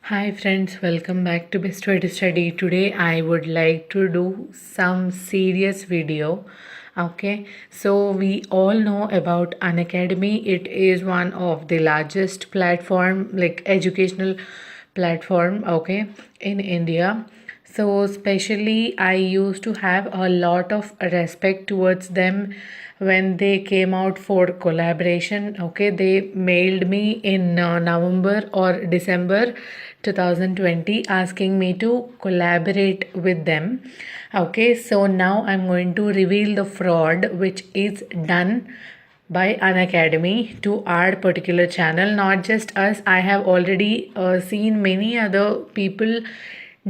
Hi friends, welcome back to Best Way to Study. Today I would like to do some serious video. Okay, so we all know about Unacademy. It is one of the largest platform, like educational platform, okay, in India. So especially I used to have a lot of respect towards them when they came out for collaboration. Okay, they mailed me in November or December 2020 asking me to collaborate with them. Okay, so now I'm going to reveal the fraud which is done by Unacademy to our particular channel. Not just us, I have already seen many other people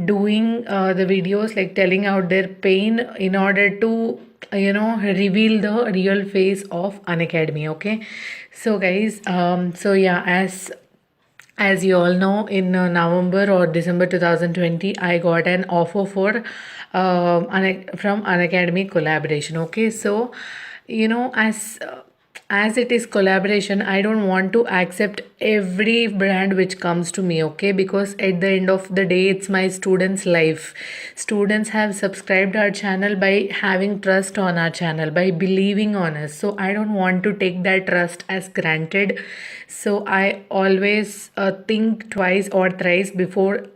doing the videos, like telling out their pain in order to reveal the real face of Unacademy. Okay, so guys, so yeah, as you all know, in November or December 2020, I got an offer for from Unacademy collaboration. Okay, so as it is collaboration, I don't want to accept every brand which comes to me. Okay, because at the end of the day, it's my students' life. Students have subscribed our channel by having trust on our channel, by believing on us. So I don't want to take that trust as granted. So I always think twice or thrice before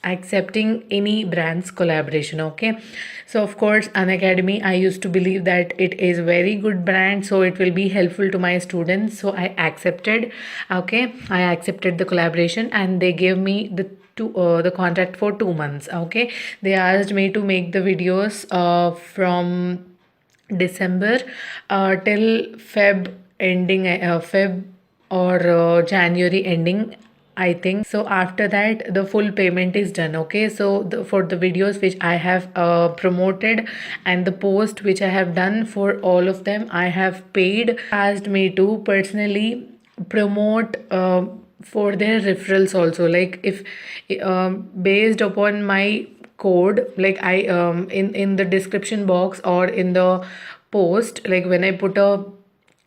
accepting any brand's collaboration. Okay, so of course Unacademy, I used to believe that it is very good brand, so it will be helpful to my students, so I accepted. Okay, I accepted the collaboration and they gave me the contract for 2 months. Okay, they asked me to make the videos from December till Feb ending, Feb or January ending, I think. So after that, the full payment is done. Okay, so for the videos which I have promoted and the post which I have done for all of them, I have paid. Asked me to personally promote for their referrals also. Like if based upon my code, like I in the description box or in the post, like when I put a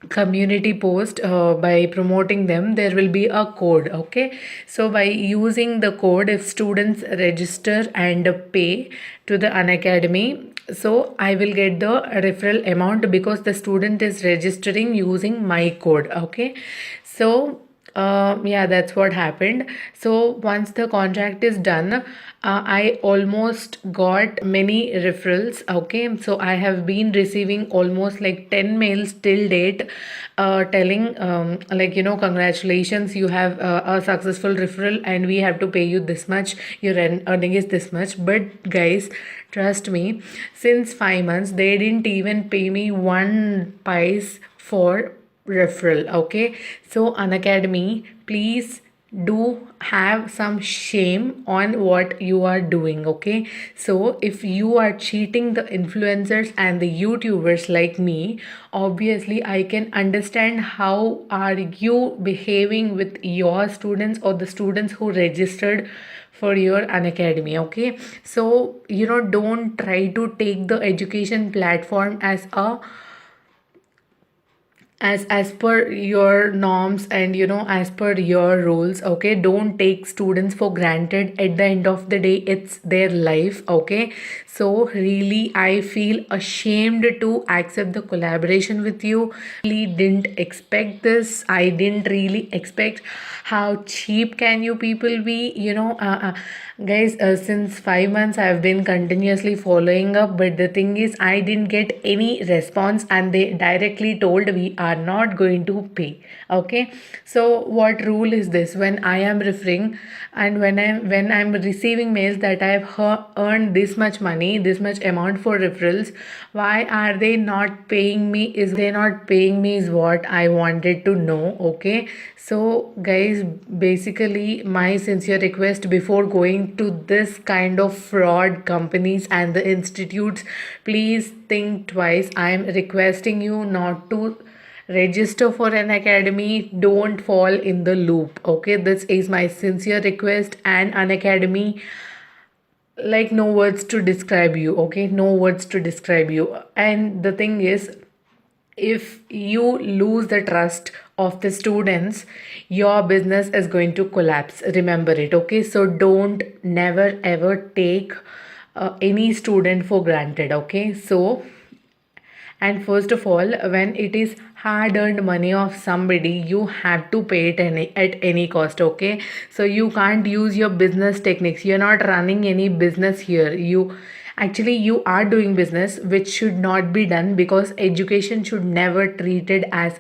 community post by promoting them, there will be a code. Okay, so by using the code, if students register and pay to the Unacademy, so I will get the referral amount because the student is registering using my code. Okay, so yeah, that's what happened. So once the contract is done, I almost got many referrals. Okay, so I have been receiving almost like 10 mails till date, telling like, congratulations, you have a successful referral and we have to pay you this much, your earning is this much. But guys, trust me, since 5 months they didn't even pay me one pice for referral. Okay, so Unacademy, please do have some shame on what you are doing. Okay, so if you are cheating the influencers and the YouTubers like me, obviously I can understand how are you behaving with your students or the students who registered for your Unacademy. Okay, so don't try to take the education platform as per your norms and as per your rules. Okay, don't take students for granted. At the end of the day, it's their life. Okay, so really I feel ashamed to accept the collaboration with you. Really didn't expect this. I didn't really expect how cheap can you people be. Guys, since 5 months I've been continuously following up, but the thing is I didn't get any response and they directly told we are not going to pay. Okay, so what rule is this? When I am referring and when I'm receiving mails that I have earned this much money, this much amount for referrals, why are they not paying me? Is they not paying me is what I wanted to know. Okay, so guys, basically my sincere request before going to this kind of fraud companies and the institutes, please think twice. I am requesting you not to register for Unacademy. Don't fall in the loop. Okay, this is my sincere request. And Unacademy, like, no words to describe you. Okay, no words to describe you. And the thing is, if you lose the trust of the students, your business is going to collapse. Remember it, okay? So don't never ever take any student for granted, okay? So, and first of all, when it is hard earned money of somebody, you have to pay it at any cost, okay? So you can't use your business techniques. You're not running any business here. You are doing business, which should not be done, because education should never be treated as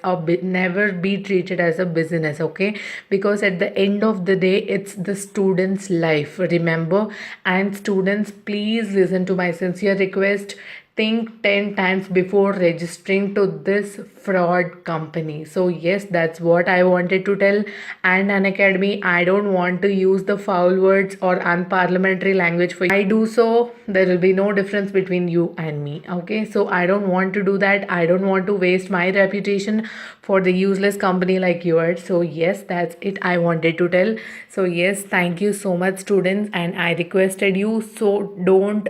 a business, okay? Because at the end of the day, it's the student's life, remember. And students, please listen to my sincere request. Think 10 times before registering to this fraud company. So yes, that's what I wanted to tell. And Unacademy, I don't want to use the foul words or unparliamentary language for you. I do so, there will be no difference between you and me, okay? So I don't want to do that. I don't want to waste my reputation for the useless company like yours. So yes, that's it I wanted to tell. So yes, thank you so much, students, and I requested you, so don't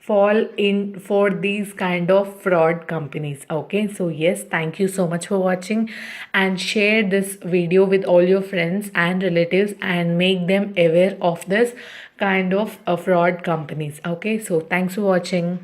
fall in for these kind of fraud companies, okay? So yes, thank you so much for watching, and share this video with all your friends and relatives and make them aware of this kind of fraud companies, okay? So thanks for watching.